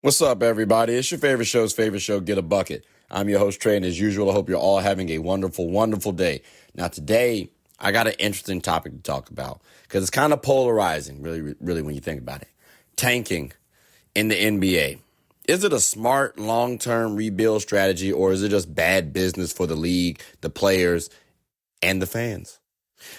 What's up, everybody? It's your favorite show, Get a Bucket. I'm your host, Trey, and as usual, I hope you're all having a wonderful, wonderful day. Now, today, I got an interesting topic to talk about because it's kind of polarizing, really, when you think about it. Tanking in the NBA. Is it a smart, long-term rebuild strategy, or is it just bad business for the league, the players, and the fans?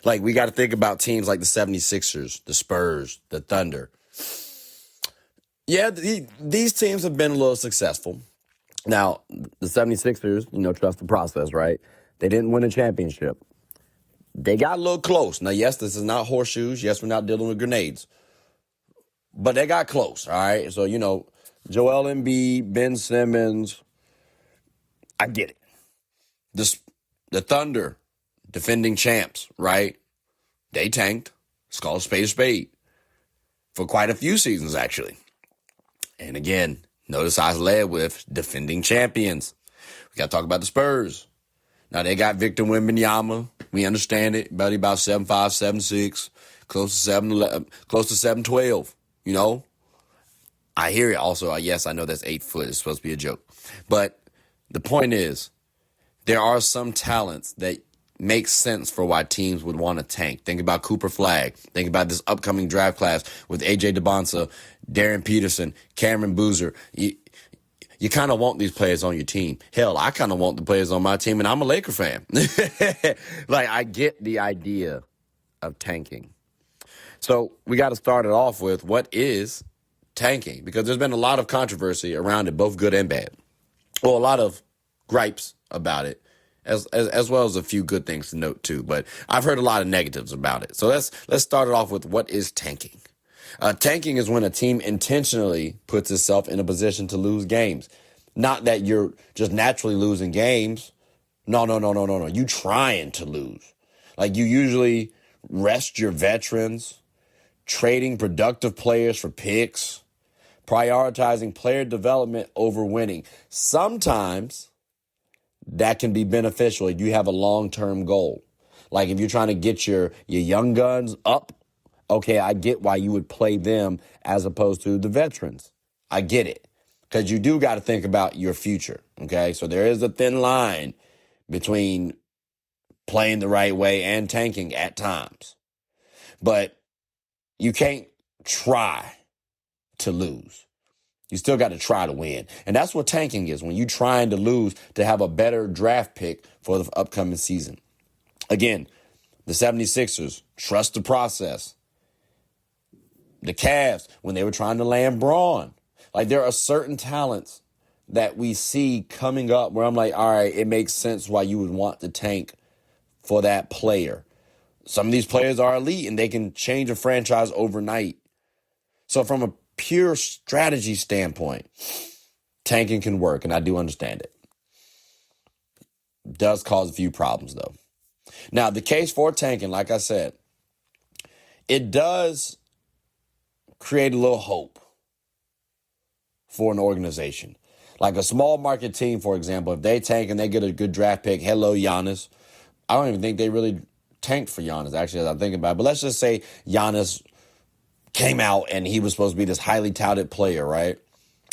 Like, we got to think about teams like the 76ers, the Spurs, the Thunder. Yeah, these teams have been a little successful. Now, the 76ers, trust the process, right? They didn't win a championship. They got a little close. Now, yes, this is not horseshoes. Yes, we're not dealing with grenades. But they got close, all right? So, Joel Embiid, Ben Simmons, I get it. The Thunder, defending champs, right? They tanked. It's called a spade for quite a few seasons, actually. And again, notice I led with defending champions. We got to talk about the Spurs. Now, they got Victor Wembanyama. We understand it. About 7'5", 7'6", close to 7'11", close to 7'12", I hear it also. Yes, I know that's 8 foot. It's supposed to be a joke. But the point is, there are some talents that make sense for why teams would want to tank. Think about Cooper Flagg. Think about this upcoming draft class with A.J. DeBonsa, Darren Peterson, Cameron Boozer. You kind of want these players on your team. Hell, I kind of want the players on my team, and I'm a Laker fan. I get the idea of tanking. So we got to start it off with what is tanking? Because there's been a lot of controversy around it, both good and bad. Well, a lot of gripes about it, as well as a few good things to note too. But I've heard a lot of negatives about it. So let's start it off with what is tanking. Tanking is when a team intentionally puts itself in a position to lose games. Not that you're just naturally losing games. No. You trying to lose. Like, you usually rest your veterans, trading productive players for picks, prioritizing player development over winning. Sometimes that can be beneficial if you have a long-term goal. Like, if you're trying to get your young guns up, okay, I get why you would play them as opposed to the veterans. I get it. Because you do got to think about your future, okay? So there is a thin line between playing the right way and tanking at times. But you can't try to lose. You still got to try to win. And that's what tanking is, when you're trying to lose to have a better draft pick for the upcoming season. Again, the 76ers, trust the process. The Cavs, when they were trying to land Braun. Like, there are certain talents that we see coming up where I'm like, all right, it makes sense why you would want to tank for that player. Some of these players are elite and they can change a franchise overnight. So from a pure strategy standpoint, tanking can work, and I do understand it. It does cause a few problems, though. Now, the case for tanking, like I said, it does create a little hope for an organization. Like a small market team, for example, if they tank and they get a good draft pick, hello, Giannis. I don't even think they really tanked for Giannis, actually, as I'm thinking about it. But let's just say Giannis came out and he was supposed to be this highly touted player, right?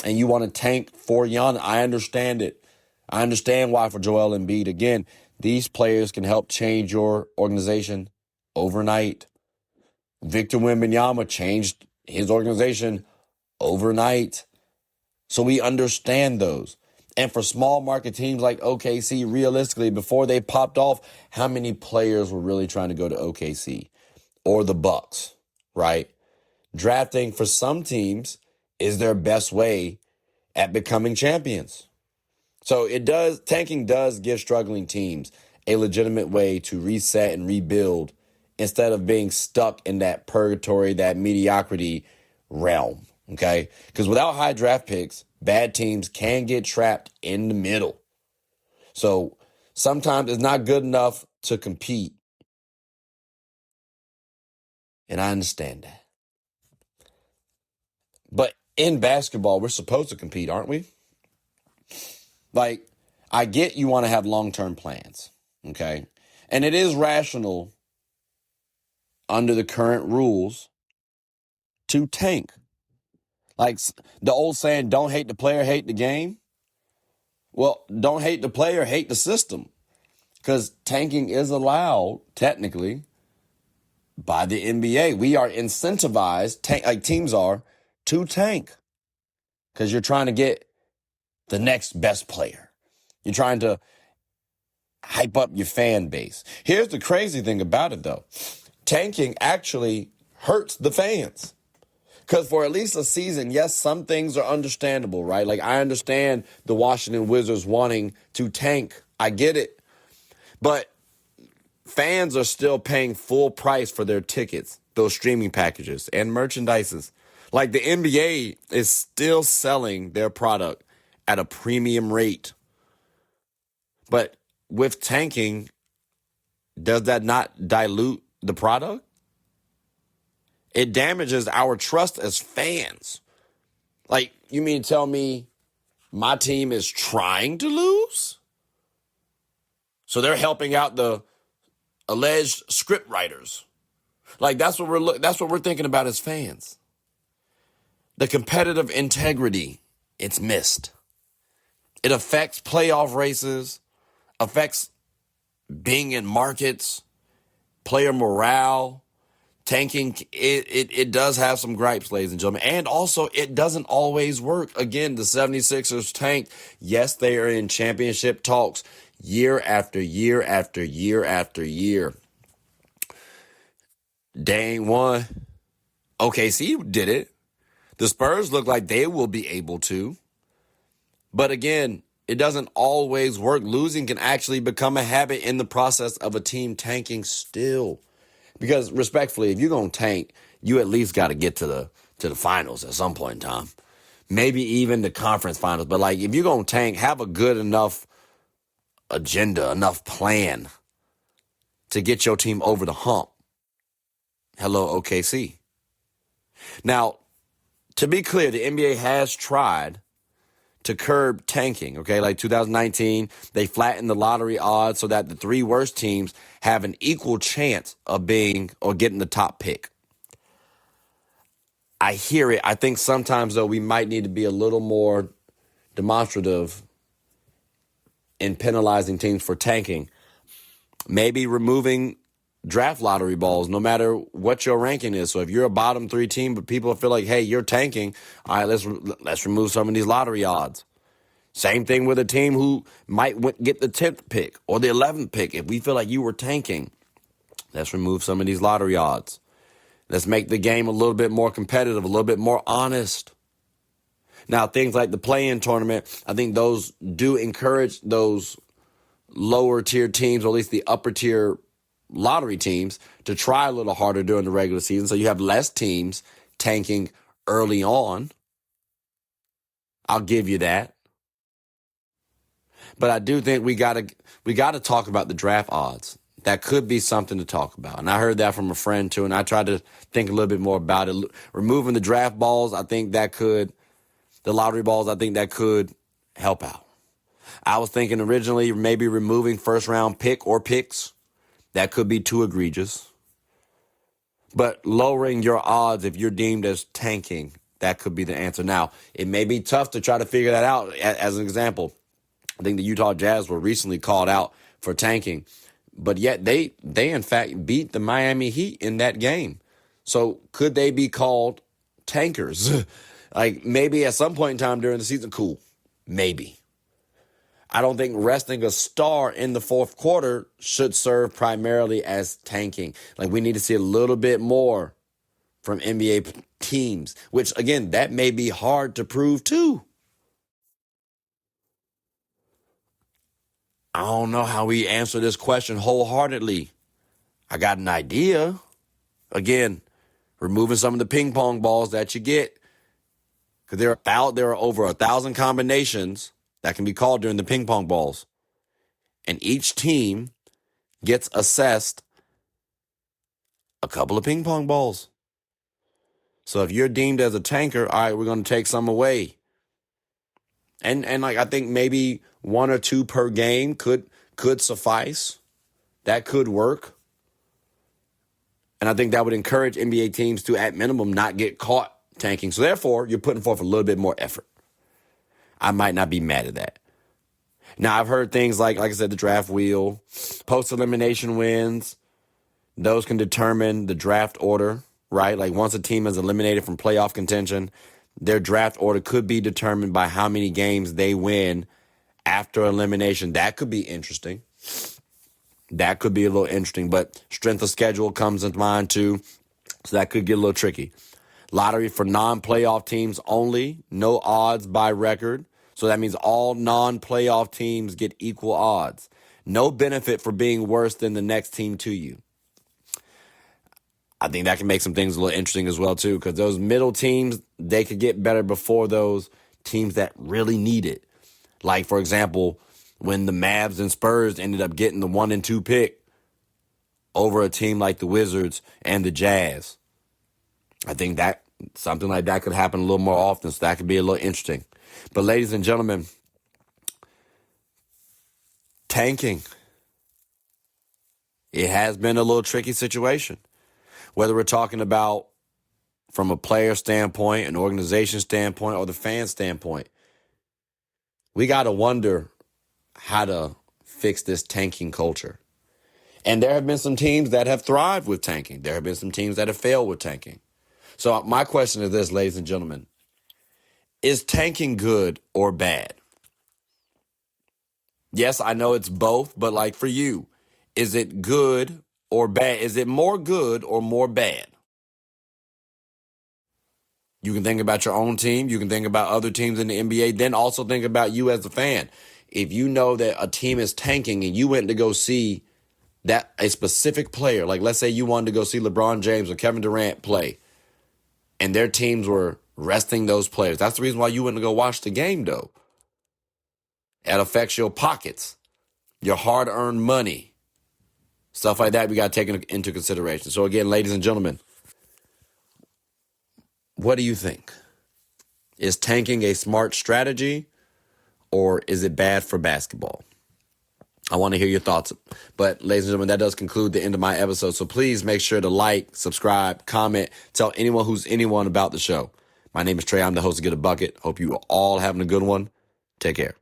And you want to tank for Giannis. I understand it. I understand why for Joel Embiid. Again, these players can help change your organization overnight. Victor Wembanyama changed his organization overnight. So we understand those. And for small market teams like OKC, realistically, before they popped off, how many players were really trying to go to OKC or the Bucks, right? Drafting for some teams is their best way at becoming champions. So tanking does give struggling teams a legitimate way to reset and rebuild instead of being stuck in that purgatory, that mediocrity realm. Okay? Because without high draft picks, bad teams can get trapped in the middle. So sometimes it's not good enough to compete. And I understand that. But in basketball, we're supposed to compete, aren't we? Like, I get you want to have long-term plans, okay? And it is rational under the current rules to tank. Like the old saying, don't hate the player, hate the game. Well, don't hate the player, hate the system. Because tanking is allowed, technically, by the NBA. We are incentivized, like teams are, to tank. Because you're trying to get the next best player. You're trying to hype up your fan base. Here's the crazy thing about it, though. Tanking actually hurts the fans. Because for at least a season, yes, some things are understandable, right? Like, I understand the Washington Wizards wanting to tank. I get it. But fans are still paying full price for their tickets, those streaming packages, and merchandises. Like, the NBA is still selling their product at a premium rate. But with tanking, does that not dilute the product? It damages our trust as fans. Like, you mean to tell me my team is trying to lose? So they're helping out the alleged script writers. Like, that's what we're thinking about as fans. The competitive integrity, it's missed. It affects playoff races, affects being in markets, player morale. Tanking, it does have some gripes, ladies and gentlemen. And also, it doesn't always work. Again, the 76ers tanked. Yes, they are in championship talks year after year after year after year. Dang one. OKC did it. The Spurs look like they will be able to. But again, it doesn't always work. Losing can actually become a habit in the process of a team tanking still. Because respectfully, if you're going to tank, you at least got to get to the finals at some point in time. Maybe even the conference finals. But like, if you're going to tank, have a good enough agenda, enough plan to get your team over the hump. Hello, OKC. Now, to be clear, the NBA has tried to curb tanking, okay? Like 2019, they flattened the lottery odds so that the three worst teams have an equal chance of being or getting the top pick. I hear it. I think sometimes, though, we might need to be a little more demonstrative in penalizing teams for tanking. Maybe removing draft lottery balls, no matter what your ranking is. So if you're a bottom three team, but people feel like, hey, you're tanking, all right, let's remove some of these lottery odds. Same thing with a team who might get the 10th pick or the 11th pick. If we feel like you were tanking, let's remove some of these lottery odds. Let's make the game a little bit more competitive, a little bit more honest. Now, things like the play-in tournament, I think those do encourage those lower tier teams, or at least the upper tier lottery teams, to try a little harder during the regular season. So you have less teams tanking early on. I'll give you that. But I do think we gotta talk about the draft odds. That could be something to talk about. And I heard that from a friend too, and I tried to think a little bit more about it. Removing the draft balls, the lottery balls, I think that could help out. I was thinking originally maybe removing first round pick or picks. That could be too egregious. But lowering your odds if you're deemed as tanking, that could be the answer. Now, it may be tough to try to figure that out. As an example, I think the Utah Jazz were recently called out for tanking, but yet they in fact beat the Miami Heat in that game. So could they be called tankers? Like maybe at some point in time during the season, cool, maybe. I don't think resting a star in the fourth quarter should serve primarily as tanking. Like we need to see a little bit more from NBA teams, which again, that may be hard to prove too. I don't know how we answer this question wholeheartedly. I got an idea. Again, removing some of the ping pong balls that you get. Because there are over 1,000 combinations that can be called during the ping pong balls. And each team gets assessed a couple of ping pong balls. So if you're deemed as a tanker, all right, we're going to take some away. And like I think maybe one or two per game could suffice. That could work. And I think that would encourage NBA teams to, at minimum, not get caught tanking. So therefore, you're putting forth a little bit more effort. I might not be mad at that. Now, I've heard things like I said, the draft wheel, post-elimination wins. Those can determine the draft order, right? Like once a team is eliminated from playoff contention, their draft order could be determined by how many games they win after elimination. That could be interesting. That could be a little interesting, but strength of schedule comes into mind too. So that could get a little tricky. Lottery for non-playoff teams only, no odds by record. So that means all non-playoff teams get equal odds. No benefit for being worse than the next team to you. I think that can make some things a little interesting as well too, because those middle teams, they could get better before those teams that really need it. Like, for example, when the Mavs and Spurs ended up getting the 1 and 2 pick over a team like the Wizards and the Jazz. I think that something like that could happen a little more often, so that could be a little interesting. But ladies and gentlemen, tanking, it has been a little tricky situation. Whether we're talking about from a player standpoint, an organization standpoint, or the fan standpoint, we got to wonder how to fix this tanking culture. And there have been some teams that have thrived with tanking. There have been some teams that have failed with tanking. So my question is this, ladies and gentlemen. Is tanking good or bad? Yes, I know it's both, but like for you, is it good or bad? Is it more good or more bad? You can think about your own team. You can think about other teams in the NBA. Then also think about you as a fan. If you know that a team is tanking and you went to go see that a specific player, like let's say you wanted to go see LeBron James or Kevin Durant play, and their teams were resting those players. That's the reason why you went to go watch the game, though. It affects your pockets, your hard-earned money. Stuff like that we got to take into consideration. So again, ladies and gentlemen, what do you think? Is tanking a smart strategy or is it bad for basketball? I want to hear your thoughts. But ladies and gentlemen, that does conclude the end of my episode. So please make sure to like, subscribe, comment, tell anyone who's anyone about the show. My name is Trey. I'm the host of Get a Bucket. Hope you are all having a good one. Take care.